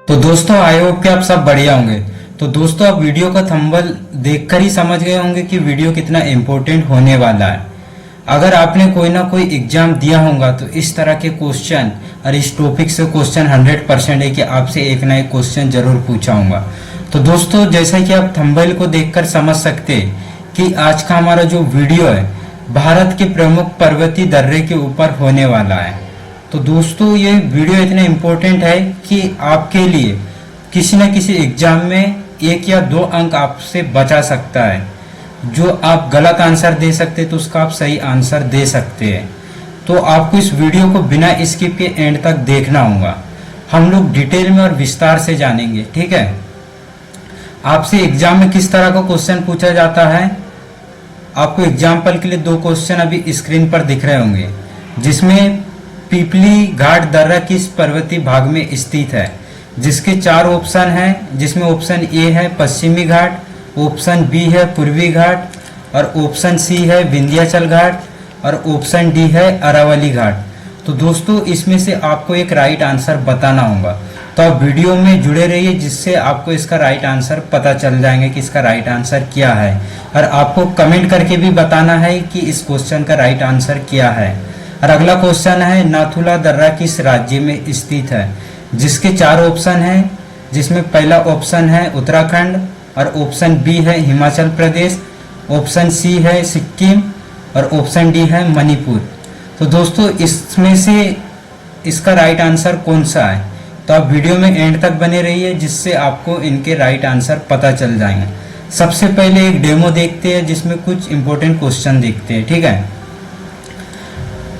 तो दोस्तों I hope कि आप सब बढ़िया होंगे। तो दोस्तों आप वीडियो का थंबनेल देखकर ही समझ गए होंगे कि वीडियो कितना इम्पोर्टेंट होने वाला है। अगर आपने कोई ना कोई एग्जाम दिया होगा तो इस तरह के क्वेश्चन और इस टॉपिक से क्वेश्चन 100% है कि आपसे एक ना एक क्वेश्चन जरूर पूछा होगा। तो दोस्तों जैसा कि आप थंबनेल को देखकर समझ सकते कि आज का हमारा जो वीडियो है भारत के प्रमुख पर्वतीय दर्रे के ऊपर होने वाला है। तो दोस्तों ये वीडियो इतना इम्पोर्टेंट है कि आपके लिए किसी न किसी एग्जाम में 1 या 2 अंक आपसे बचा सकता है। जो आप गलत आंसर दे सकते तो उसका आप सही आंसर दे सकते हैं। तो आपको इस वीडियो को बिना स्किप के एंड तक देखना होगा। हम लोग डिटेल में और विस्तार से जानेंगे, ठीक है। आपसे एग्जाम में किस तरह का क्वेश्चन पूछा जाता है, आपको एग्जाम्पल के लिए 2 क्वेश्चन अभी स्क्रीन पर दिख रहे होंगे, जिसमें पिपली घाट दर्रा किस पर्वतीय भाग में स्थित है, जिसके 4 ऑप्शन हैं, जिसमें ऑप्शन ए है पश्चिमी घाट, ऑप्शन बी है पूर्वी घाट और ऑप्शन सी है विंध्याचल घाट और ऑप्शन डी है अरावली घाट। तो दोस्तों इसमें से आपको एक राइट आंसर बताना होगा। तो आप वीडियो में जुड़े रहिए, जिससे आपको इसका राइट आंसर पता चल जाएंगे कि इसका राइट आंसर क्या है। और आपको कमेंट करके भी बताना है कि इस क्वेश्चन का राइट आंसर क्या है। और अगला क्वेश्चन है नाथुला दर्रा किस राज्य में स्थित है, जिसके 4 ऑप्शन हैं, जिसमें पहला ऑप्शन है उत्तराखंड और ऑप्शन बी है हिमाचल प्रदेश, ऑप्शन सी है सिक्किम और ऑप्शन डी है मणिपुर। तो दोस्तों इसमें से इसका राइट आंसर कौन सा है, तो आप वीडियो में एंड तक बने रहिए, जिससे आपको इनके राइट आंसर पता चल जाएंगे। सबसे पहले एक डेमो देखते हैं जिसमें कुछ इंपॉर्टेंट क्वेश्चन देखते हैं, ठीक है।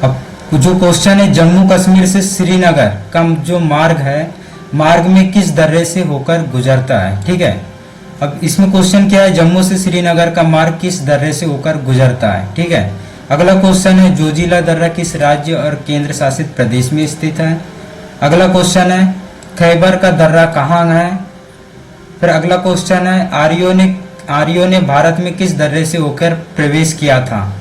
अब जो क्वेश्चन है जम्मू कश्मीर से श्रीनगर का जो मार्ग है, मार्ग में किस दर्रे से होकर गुजरता है, ठीक है। अब इसमें क्वेश्चन क्या है, जम्मू से श्रीनगर का मार्ग किस दर्रे से होकर गुजरता है, ठीक है। अगला क्वेश्चन है जोजिला दर्रा किस राज्य और केंद्र शासित प्रदेश में स्थित है। अगला क्वेश्चन है खैबर का दर्रा कहाँ है। फिर अगला क्वेश्चन है आर्यों ने भारत में किस दर्रे से होकर प्रवेश किया था।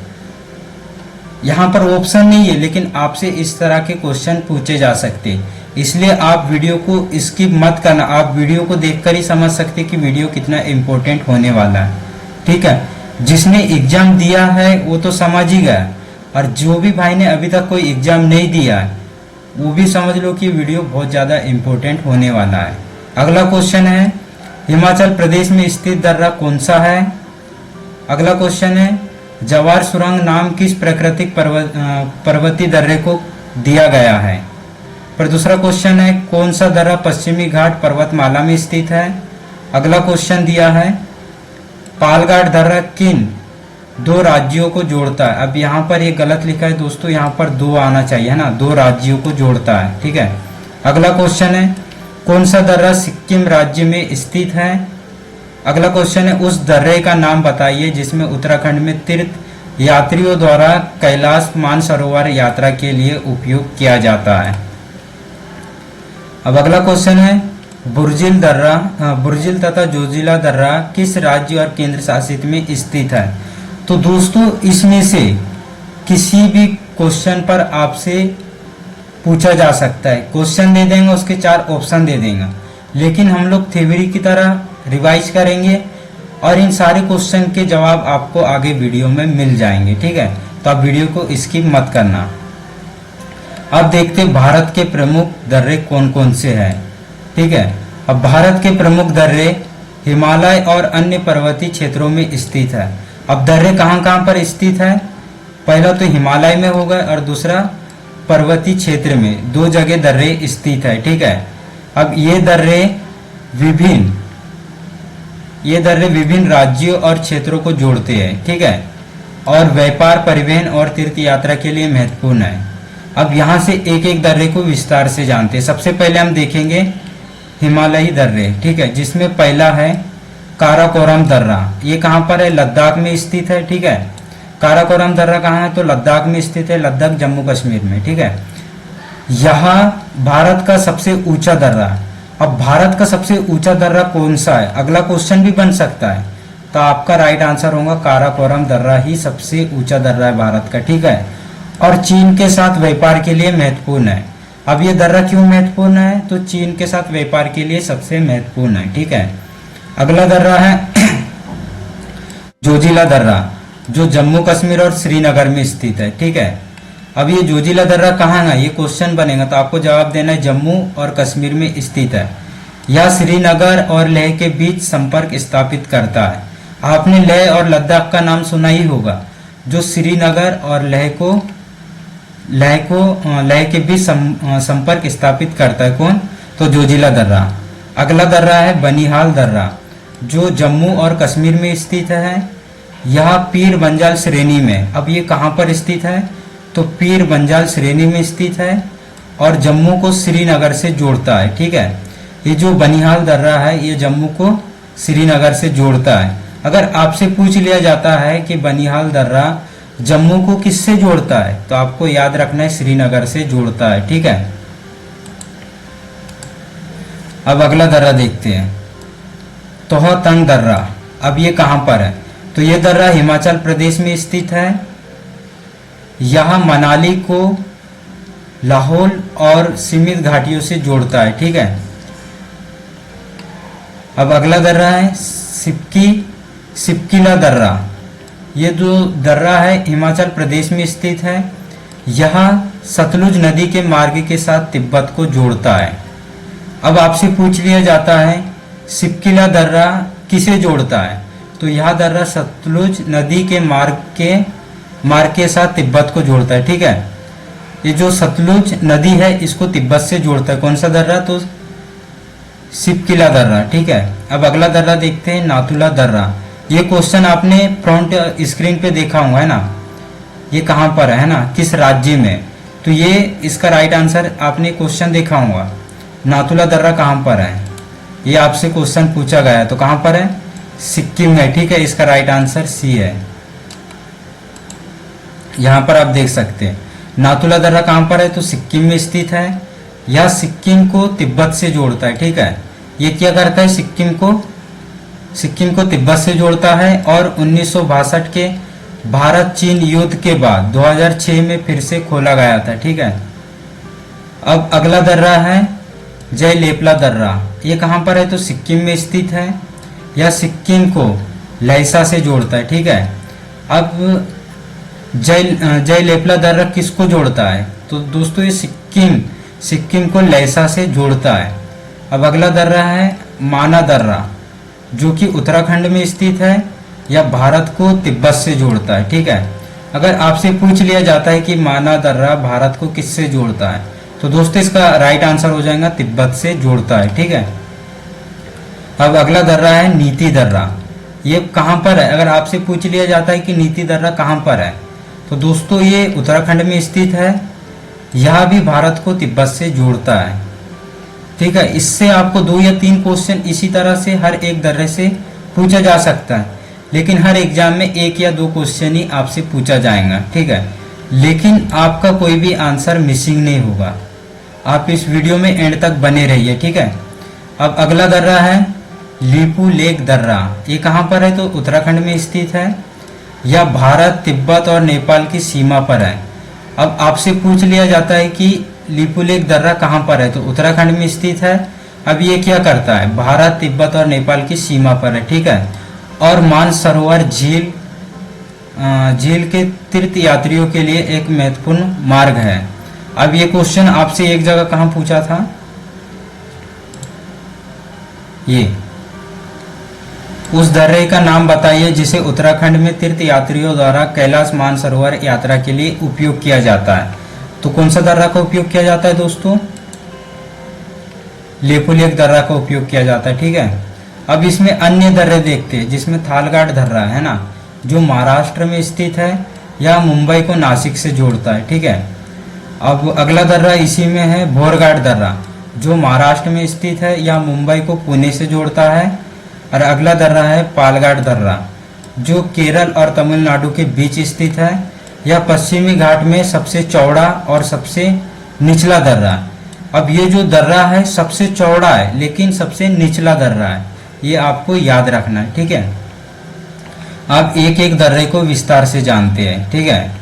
यहाँ पर ऑप्शन नहीं है, लेकिन आपसे इस तरह के क्वेश्चन पूछे जा सकते, इसलिए आप वीडियो को स्किप मत करना। आप वीडियो को देखकर ही समझ सकते कि वीडियो कितना इम्पोर्टेंट होने वाला है, ठीक है। जिसने एग्जाम दिया है वो तो समझ ही गया, और जो भी भाई ने अभी तक कोई एग्जाम नहीं दिया है वो भी समझ लो कि वीडियो बहुत ज़्यादा इम्पोर्टेंट होने वाला है। अगला क्वेश्चन है हिमाचल प्रदेश में स्थित दर्रा कौन सा है। अगला क्वेश्चन है जवार सुरंग नाम किस प्राकृतिक पर्वतीय दर्रे को दिया गया है। फिर दूसरा क्वेश्चन है कौन सा दर्रा पश्चिमी घाट पर्वतमाला में स्थित है। अगला क्वेश्चन दिया है पालघाट दर्रा किन 2 राज्यों को जोड़ता है। अब यहाँ पर ये गलत लिखा है दोस्तों, यहाँ पर 2 आना चाहिए, है ना, 2 राज्यों को जोड़ता है, ठीक है। अगला क्वेश्चन है कौन सा दर्रा सिक्किम राज्य में स्थित है। अगला क्वेश्चन है उस दर्रे का नाम बताइए जिसमें उत्तराखंड में तीर्थ यात्रियों द्वारा कैलाश मानसरोवर यात्रा के लिए उपयोग किया जाता है। अब अगला क्वेश्चन है बुर्जिल तथा जोजिला दर्रा किस राज्य और केंद्र शासित में स्थित है। तो दोस्तों इसमें से किसी भी क्वेश्चन पर आपसे पूछा जा सकता है। क्वेश्चन दे देंगे, उसके 4 ऑप्शन दे देंगे, लेकिन हम लोग थ्योरी की तरह रिवाइज करेंगे और इन सारे क्वेश्चन के जवाब आपको आगे वीडियो में मिल जाएंगे, ठीक है। तो आप वीडियो को स्किप मत करना। अब देखते हैं भारत के प्रमुख दर्रे कौन कौन से हैं, ठीक है। अब भारत के प्रमुख दर्रे हिमालय और अन्य पर्वतीय क्षेत्रों में स्थित है। अब दर्रे कहाँ कहाँ पर स्थित है, पहला तो हिमालय में होगा और दूसरा पर्वतीय क्षेत्र में, 2 जगह दर्रे स्थित है, ठीक है। अब ये दर्रे विभिन्न राज्यों और क्षेत्रों को जोड़ते हैं, ठीक है, और व्यापार परिवहन और तीर्थ यात्रा के लिए महत्वपूर्ण है। अब यहाँ से एक एक दर्रे को विस्तार से जानते हैं। सबसे पहले हम देखेंगे हिमालयी दर्रे, ठीक है, जिसमें पहला है काराकोरम दर्रा। ये कहाँ पर है, लद्दाख में स्थित है, ठीक है। काराकोरम दर्रा कहाँ है, तो लद्दाख में स्थित है, लद्दाख जम्मू कश्मीर में, ठीक है। यहाँ भारत का सबसे ऊंचा दर्रा। अब भारत का सबसे ऊंचा दर्रा कौन सा है, अगला क्वेश्चन भी बन सकता है, तो आपका राइट आंसर होगा काराकोरम दर्रा ही सबसे ऊंचा दर्रा है भारत का, ठीक है। और चीन के साथ व्यापार के लिए महत्वपूर्ण है। अब ये दर्रा क्यों महत्वपूर्ण है, तो चीन के साथ व्यापार के लिए सबसे महत्वपूर्ण है। ठीक है, अगला दर्रा है जोजिला दर्रा, जो जम्मू कश्मीर और श्रीनगर में स्थित है। ठीक है, अब ये जोजिला दर्रा कहाँ है, ये क्वेश्चन बनेगा तो आपको जवाब देना है जम्मू और कश्मीर में स्थित है। यह श्रीनगर और लेह के बीच संपर्क स्थापित करता है। आपने लेह और लद्दाख का नाम सुना ही होगा, जो श्रीनगर और लेह के बीच संपर्क स्थापित करता है। कौन, तो जोजिला दर्रा। अगला दर्रा है बनिहाल दर्रा, जो जम्मू और कश्मीर में स्थित है। यह पीर बंजाल श्रेणी में, अब ये कहाँ पर स्थित है, तो पीर बंजाल श्रेणी में स्थित है और जम्मू को श्रीनगर से जोड़ता है। ठीक है, ये जो बनिहाल दर्रा है ये जम्मू को श्रीनगर से जोड़ता है। अगर आपसे पूछ लिया जाता है कि बनिहाल दर्रा जम्मू को किससे जोड़ता है, तो आपको याद रखना है श्रीनगर से जोड़ता है। ठीक है, अब अगला दर्रा देखते हैं, तोहतंग दर्रा। अब ये कहाँ पर है, तो ये दर्रा हिमाचल प्रदेश में स्थित है। यह मनाली को लाहौल और सीमित घाटियों से जोड़ता है। ठीक है, अब अगला दर्रा है सिपकिला दर्रा। ये जो दर्रा है हिमाचल प्रदेश में स्थित है। यह सतलुज नदी के मार्ग के साथ तिब्बत को जोड़ता है। अब आपसे पूछ लिया जाता है सिपकिला दर्रा किसे जोड़ता है, तो यह दर्रा सतलुज नदी के मार्ग के साथ तिब्बत को जोड़ता है। ठीक है, ये जो सतलुज नदी है इसको तिब्बत से जोड़ता है। कौन सा दर्रा, तो सिपकिला दर्रा। ठीक है, अब अगला दर्रा देखते हैं नाथुला दर्रा। ये क्वेश्चन आपने फ्रंट स्क्रीन पे देखा होगा, है ना, ये कहाँ पर है ना, किस राज्य में, तो ये इसका राइट आंसर आपने क्वेश्चन देखा होगा, नाथुला दर्रा कहाँ पर है, ये आपसे क्वेश्चन पूछा गया है, तो कहाँ पर है, सिक्किम में। ठीक है, इसका राइट आंसर सी है। यहाँ पर आप देख सकते हैं नाथुला दर्रा कहाँ पर है, तो सिक्किम में स्थित है। यह सिक्किम को तिब्बत से जोड़ता है। ठीक है, ये क्या करता है, सिक्किम को तिब्बत से जोड़ता है और 1962 के भारत चीन युद्ध के बाद 2006 में फिर से खोला गया था। ठीक है, अब अगला दर्रा है जयलेपला दर्रा। ये कहाँ पर है, तो सिक्किम में स्थित है। यह सिक्किम को लैसा से जोड़ता है। ठीक है, अब जयलेपला दर्रा किसको जोड़ता है, तो दोस्तों ये सिक्किम को लैसा से जोड़ता है। अब अगला दर्रा है माना दर्रा, जो कि उत्तराखंड में स्थित है। यह भारत को तिब्बत से जोड़ता है। ठीक है, अगर आपसे पूछ लिया जाता है कि माना दर्रा भारत को किससे जोड़ता है, तो दोस्तों इसका राइट आंसर हो जाएगा तिब्बत से जोड़ता है। ठीक है, अब अगला दर्रा है नीति दर्रा। ये कहाँ पर है, अगर आपसे पूछ लिया जाता है कि नीति दर्रा कहाँ पर है, तो दोस्तों ये उत्तराखंड में स्थित है। यह भी भारत को तिब्बत से जोड़ता है। ठीक है, इससे आपको 2 या 3 क्वेश्चन इसी तरह से हर एक दर्रे से पूछा जा सकता है, लेकिन हर एग्जाम में 1 या 2 क्वेश्चन ही आपसे पूछा जाएगा। ठीक है, लेकिन आपका कोई भी आंसर मिसिंग नहीं होगा। आप इस वीडियो में एंड तक बने रहिए। ठीक है, अब अगला दर्रा है लिपू लेक दर्रा। ये कहाँ पर है, तो उत्तराखंड में स्थित है। यह भारत तिब्बत और नेपाल की सीमा पर है। अब आपसे पूछ लिया जाता है कि लिपू लेक दर्रा कहाँ पर है, तो उत्तराखंड में स्थित है। अब ये क्या करता है, भारत तिब्बत और नेपाल की सीमा पर है। ठीक है, और मानसरोवर झील के तीर्थ यात्रियों के लिए एक महत्वपूर्ण मार्ग है। अब ये क्वेश्चन आपसे एक जगह कहाँ पूछा था, ये उस दर्रे का नाम बताइए जिसे उत्तराखंड में तीर्थ यात्रियों द्वारा कैलाश मानसरोवर यात्रा के लिए उपयोग किया जाता है। तो कौन सा दर्रा का उपयोग किया जाता है दोस्तों, लिपू लेक दर्रा का उपयोग किया जाता है। ठीक है, अब इसमें अन्य दर्रे देखते हैं, जिसमें थालघाट दर्रा है ना, जो महाराष्ट्र में स्थित है। यह मुंबई को नासिक से जोड़ता है। ठीक है, अब अगला दर्रा इसी में है भोरघाट दर्रा, जो महाराष्ट्र में स्थित है। यह मुंबई को पुणे से जोड़ता है। और अगला दर्रा है पालघाट दर्रा, जो केरल और तमिलनाडु के बीच स्थित है। यह पश्चिमी घाट में सबसे चौड़ा और सबसे निचला दर्रा। अब ये जो दर्रा है सबसे चौड़ा है लेकिन सबसे निचला दर्रा है, ये आपको याद रखना है। ठीक है, आप एक एक दर्रे को विस्तार से जानते हैं। ठीक है,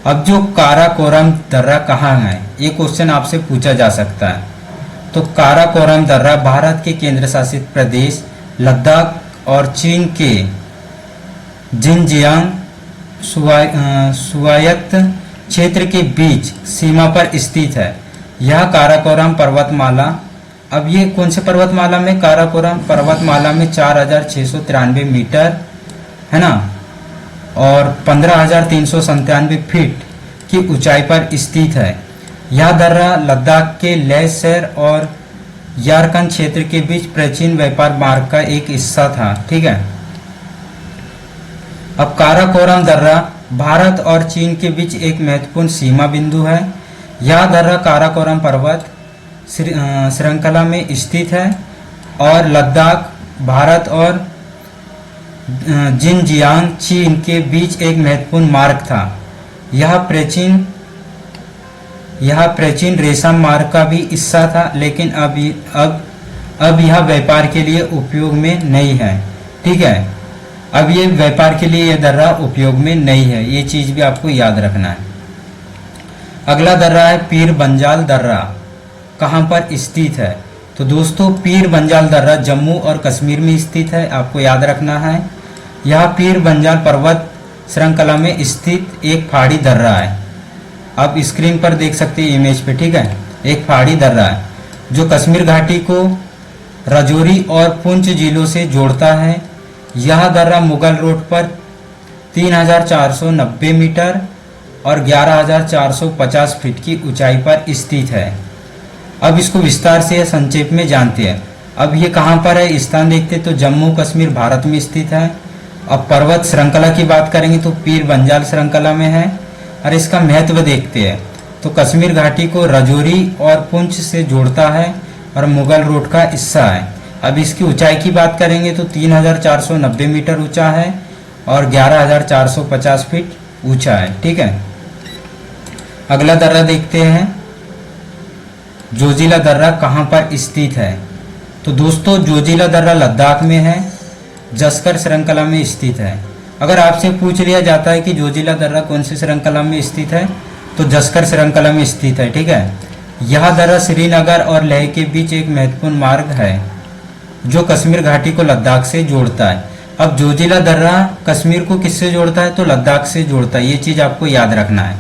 अब जो काराकोरम दर्रा कहाँ है, ये क्वेश्चन आपसे पूछा जा सकता है। तो काराकोरम दर्रा भारत के केंद्र शासित प्रदेश लद्दाख और चीन के जिनजियांग स्वायत्त क्षेत्र के बीच सीमा पर स्थित है। यह काराकोरम पर्वतमाला, अब ये कौन से पर्वतमाला में, काराकोरम पर्वतमाला में 4693 मीटर है ना, और 15,397 फीट की ऊंचाई पर स्थित है। यह दर्रा लद्दाख के लेह शहर और यारकन क्षेत्र के बीच प्राचीन व्यापार मार्ग का एक हिस्सा था। ठीक है। अब काराकोरम दर्रा भारत और चीन के बीच एक महत्वपूर्ण सीमा बिंदु है। यह दर्रा काराकोरम पर्वत श्रृंखला में स्थित है और लद्दाख भारत और जिनजियांग चीन के बीच एक महत्वपूर्ण मार्ग था। यह प्राचीन रेशम मार्ग का भी हिस्सा था, लेकिन अब यह व्यापार के लिए उपयोग में नहीं है। ठीक है, अब ये व्यापार के लिए यह दर्रा उपयोग में नहीं है, ये चीज भी आपको याद रखना है। अगला दर्रा है पीर बंजाल दर्रा, कहाँ पर स्थित है। तो दोस्तों पीर बंजाल दर्रा जम्मू और कश्मीर में स्थित है, आपको याद रखना है। यह पीर बंजाल पर्वत श्रृंखला में स्थित एक पहाड़ी दर्रा है। आप स्क्रीन पर देख सकते हैं इमेज पे। ठीक है, एक पहाड़ी दर्रा है जो कश्मीर घाटी को राजौरी और पुंछ जिलों से जोड़ता है। यह दर्रा मुगल रोड पर 3,490 मीटर और 11,450 फीट की ऊंचाई पर स्थित है। अब इसको विस्तार से संक्षेप में जानते हैं। अब ये कहाँ पर है, स्थान देखते तो जम्मू कश्मीर भारत में स्थित है। अब पर्वत श्रृंखला की बात करेंगे तो पीर बंजाल श्रृंखला में है। और इसका महत्व देखते हैं तो कश्मीर घाटी को राजौरी और पुंछ से जोड़ता है और मुगल रोड का हिस्सा है। अब इसकी ऊंचाई की बात करेंगे तो 3,490 मीटर ऊंचा है और 11,450 फीट ऊंचा है। ठीक है, अगला दर्रा देखते हैं जोजिला दर्रा कहाँ पर स्थित है। तो दोस्तों जोजिला दर्रा लद्दाख में है, जस्कर श्रृंखला में स्थित है। अगर आपसे पूछ लिया जाता है कि जोजिला दर्रा कौन सी श्रृंखला में स्थित है, तो जस्कर श्रृंखला में स्थित है। ठीक है, यह दर्रा श्रीनगर और लेह के बीच एक महत्वपूर्ण मार्ग है जो कश्मीर घाटी को लद्दाख से जोड़ता है। अब जोजिला दर्रा कश्मीर को किससे जोड़ता है, तो लद्दाख से जोड़ता है, ये चीज़ आपको याद रखना है।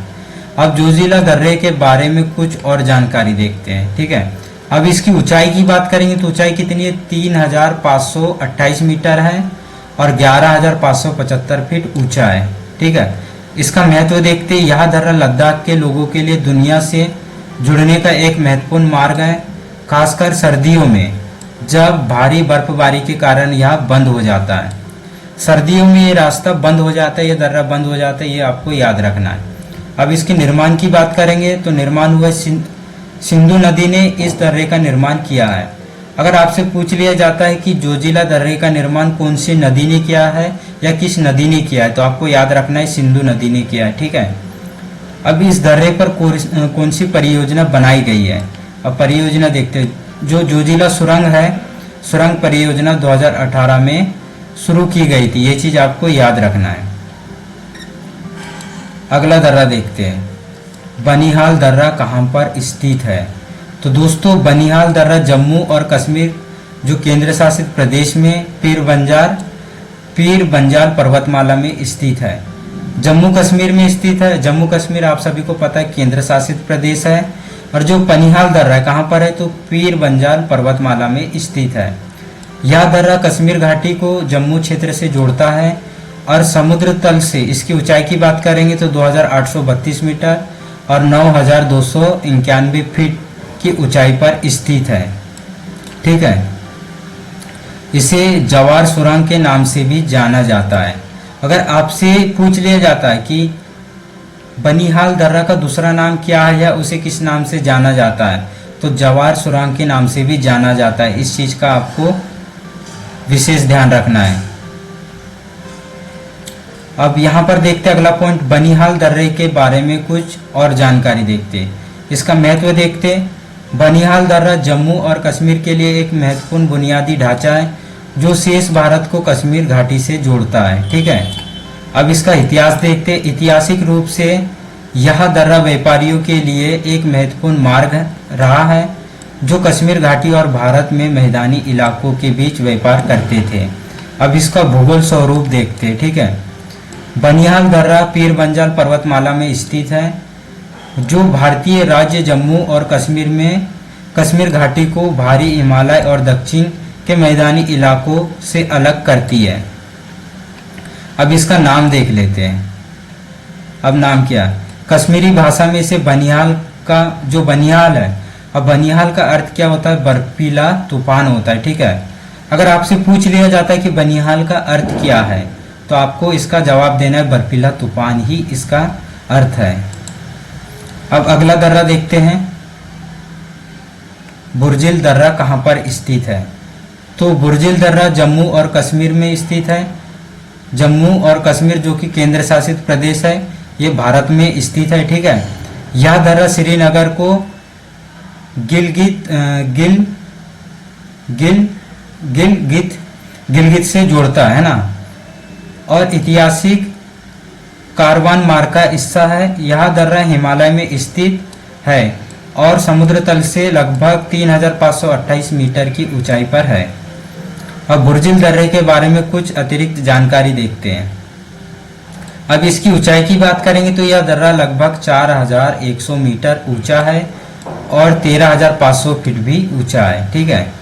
अब जोजिला दर्रे के बारे में कुछ और जानकारी देखते हैं। ठीक है, अब इसकी ऊंचाई की बात करेंगे तो ऊंचाई कितनी है, 3,528 मीटर है और 11,575 फीट ऊंचा है। ठीक है, इसका महत्व देखते हैं। यह दर्रा लद्दाख के लोगों के लिए दुनिया से जुड़ने का एक महत्वपूर्ण मार्ग है, खासकर सर्दियों में जब भारी बर्फबारी के कारण यह बंद हो जाता है। सर्दियों में ये रास्ता बंद हो जाता है, ये दर्रा बंद हो जाता है, ये आपको याद रखना है। अब इसके निर्माण की बात करेंगे तो निर्माण हुआ सिंधु नदी ने इस दर्रे का निर्माण किया है। अगर आपसे पूछ लिया जाता है कि जोजिला दर्रे का निर्माण कौन सी नदी ने किया है या किस नदी ने किया है, तो आपको याद रखना है सिंधु नदी ने किया है। ठीक है, अब इस दर्रे पर कौन सी परियोजना बनाई गई है। अब परियोजना देखते हैं। जो जोजिला सुरंग है, सुरंग परियोजना 2018 में शुरू की गई थी, ये चीज़ आपको याद रखना है। अगला दर्रा देखते हैं, बनिहाल दर्रा कहाँ पर स्थित है। तो दोस्तों बनिहाल दर्रा जम्मू और कश्मीर जो केंद्र शासित प्रदेश में पीर बंजाल पर्वतमाला में स्थित है, जम्मू कश्मीर में स्थित है। जम्मू कश्मीर आप सभी को पता है केंद्र शासित प्रदेश है। और जो बनिहाल दर्रा है कहाँ पर है, तो पीर बंजाल पर्वतमाला में स्थित है। यह दर्रा कश्मीर घाटी को जम्मू क्षेत्र से जोड़ता है और समुद्र तल से इसकी ऊंचाई की बात करेंगे तो 2,832 मीटर और 9,291 फीट की ऊंचाई पर स्थित है। ठीक है, इसे जवार सुरंग के नाम से भी जाना जाता है। अगर आपसे पूछ लिया जाता है कि बनिहाल दर्रा का दूसरा नाम क्या है या उसे किस नाम से जाना जाता है, तो जवार सुरंग के नाम से भी जाना जाता है। इस चीज़ का आपको विशेष ध्यान रखना है। अब यहाँ पर देखते हैं अगला पॉइंट, बनिहाल दर्रे के बारे में कुछ और जानकारी देखते हैं, इसका महत्व देखते हैं। बनिहाल दर्रा जम्मू और कश्मीर के लिए एक महत्वपूर्ण बुनियादी ढांचा है जो शेष भारत को कश्मीर घाटी से जोड़ता है। ठीक है, अब इसका इतिहास देखते हैं। ऐतिहासिक रूप से यह दर्रा व्यापारियों के लिए एक महत्वपूर्ण मार्ग रहा है जो कश्मीर घाटी और भारत में मैदानी इलाकों के बीच व्यापार करते थे। अब इसका भूगोल स्वरूप देखते हैं, ठीक है। बनिहाल दर्रा पीर पंजाल पर्वतमाला में स्थित है जो भारतीय राज्य जम्मू और कश्मीर में कश्मीर घाटी को भारी हिमालय और दक्षिण के मैदानी इलाकों से अलग करती है। अब इसका नाम देख लेते हैं। अब नाम क्या है? कश्मीरी भाषा में से बनिहाल का जो बनिहाल है, अब बनिहाल का अर्थ क्या होता है? बर्फीला तूफान होता है, ठीक है। अगर आपसे पूछ लिया जाता है कि बनिहाल का अर्थ क्या है, तो आपको इसका जवाब देना है बर्फीला तूफान ही इसका अर्थ है। अब अगला दर्रा देखते हैं, बुर्जिल दर्रा कहाँ पर स्थित है? तो बुर्जिल दर्रा जम्मू और कश्मीर में स्थित है। जम्मू और कश्मीर जो कि केंद्र शासित प्रदेश है, ये भारत में स्थित है, ठीक है। यह दर्रा श्रीनगर को गिलगित से जोड़ता है ना, और ऐतिहासिक कारवान मार्ग का हिस्सा है। यह दर्रा हिमालय में स्थित है और समुद्र तल से लगभग 3528 मीटर की ऊंचाई पर है। अब बुर्जिल दर्रे के बारे में कुछ अतिरिक्त जानकारी देखते हैं। अब इसकी ऊंचाई की बात करेंगे तो यह दर्रा लगभग 4100 मीटर ऊंचा है और 13500 फीट भी ऊंचा है, ठीक है।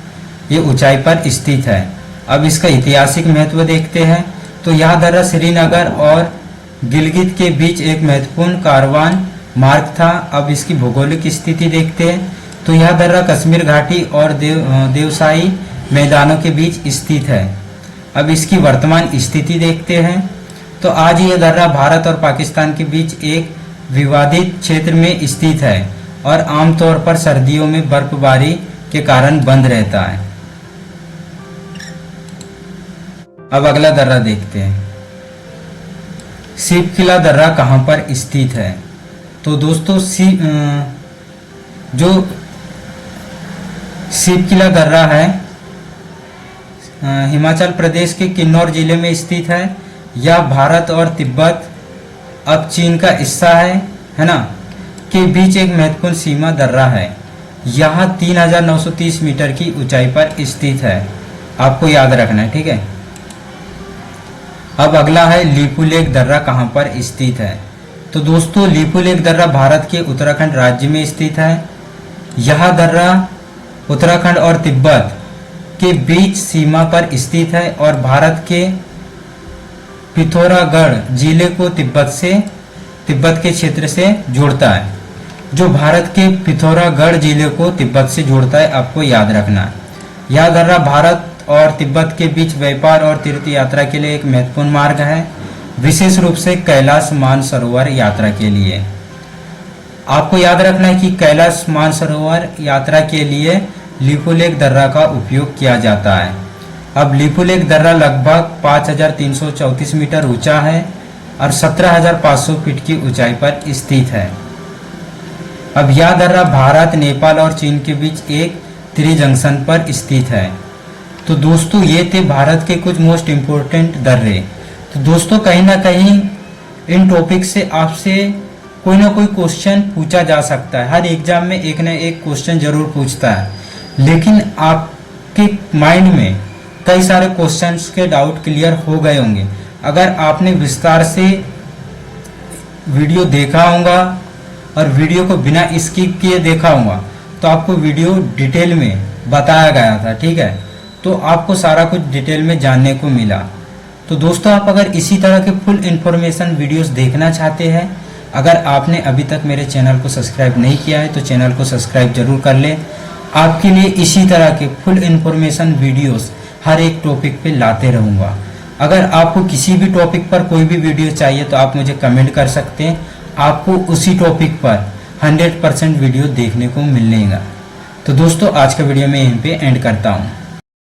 ये ऊंचाई पर स्थित है। अब इसका ऐतिहासिक महत्व देखते हैं। तो यह दर्रा श्रीनगर और गिलगित के बीच एक महत्वपूर्ण कारवान मार्ग था। अब इसकी भौगोलिक स्थिति देखते हैं। तो यह दर्रा कश्मीर घाटी और देवशाही मैदानों के बीच स्थित है। अब इसकी वर्तमान स्थिति देखते हैं। तो आज यह दर्रा भारत और पाकिस्तान के बीच एक विवादित क्षेत्र में स्थित है और आमतौर पर सर्दियों में बर्फबारी के कारण बंद रहता है। अब अगला दर्रा देखते हैं, शिवकिला दर्रा कहाँ पर स्थित है? तो दोस्तों जो शिवकिला दर्रा है हिमाचल प्रदेश के किन्नौर जिले में स्थित है। यह भारत और तिब्बत अब चीन का हिस्सा है ना, के बीच एक महत्वपूर्ण सीमा दर्रा है। यह 3930 मीटर की ऊंचाई पर स्थित है, आपको याद रखना है, ठीक है। अब अगला है लिपुलेख दर्रा कहाँ पर स्थित है? तो दोस्तों लिपुलेख दर्रा भारत के उत्तराखंड राज्य में स्थित है। यह दर्रा उत्तराखंड और तिब्बत के बीच सीमा पर स्थित है और भारत के पिथौरागढ़ जिले को तिब्बत के क्षेत्र से जोड़ता है। जो भारत के पिथौरागढ़ जिले को तिब्बत से जोड़ता है, आपको याद रखना है। यह दर्रा भारत और तिब्बत के बीच व्यापार और तीर्थ यात्रा के लिए एक महत्वपूर्ण मार्ग है, विशेष रूप से कैलाश मानसरोवर यात्रा के लिए। आपको याद रखना है कि कैलाश मानसरोवर यात्रा के लिए लिपुलेख दर्रा का उपयोग किया जाता है। अब लिपुलेख दर्रा लगभग 5334 मीटर ऊंचा है और 17500 फीट की ऊंचाई पर स्थित है। अब यह दर्रा भारत, नेपाल और चीन के बीच एक त्रिजंक्शन पर स्थित है। तो दोस्तों ये थे भारत के कुछ मोस्ट इम्पोर्टेंट दर्रे। तो दोस्तों कहीं ना कहीं इन टॉपिक से आपसे कोई ना कोई क्वेश्चन पूछा जा सकता है। हर एग्जाम में एक ना एक क्वेश्चन जरूर पूछता है, लेकिन आपके माइंड में कई सारे क्वेश्चंस के डाउट क्लियर हो गए होंगे अगर आपने विस्तार से वीडियो देखा होगा और वीडियो को बिना स्किप किए देखा होगा, तो आपको वीडियो डिटेल में बताया गया था, ठीक है। तो आपको सारा कुछ डिटेल में जानने को मिला। तो दोस्तों आप अगर इसी तरह के फुल इन्फॉर्मेशन वीडियोस देखना चाहते हैं, अगर आपने अभी तक मेरे चैनल को सब्सक्राइब नहीं किया है तो चैनल को सब्सक्राइब जरूर कर लें। आपके लिए इसी तरह के फुल इन्फॉर्मेशन वीडियोस हर एक टॉपिक पे लाते रहूँगा। अगर आपको किसी भी टॉपिक पर कोई भी वीडियो चाहिए तो आप मुझे कमेंट कर सकते हैं, आपको उसी टॉपिक पर 100% वीडियो देखने को मिलेगा। तो दोस्तों आज का वीडियो मैं यहीं पे एंड करता हूँ।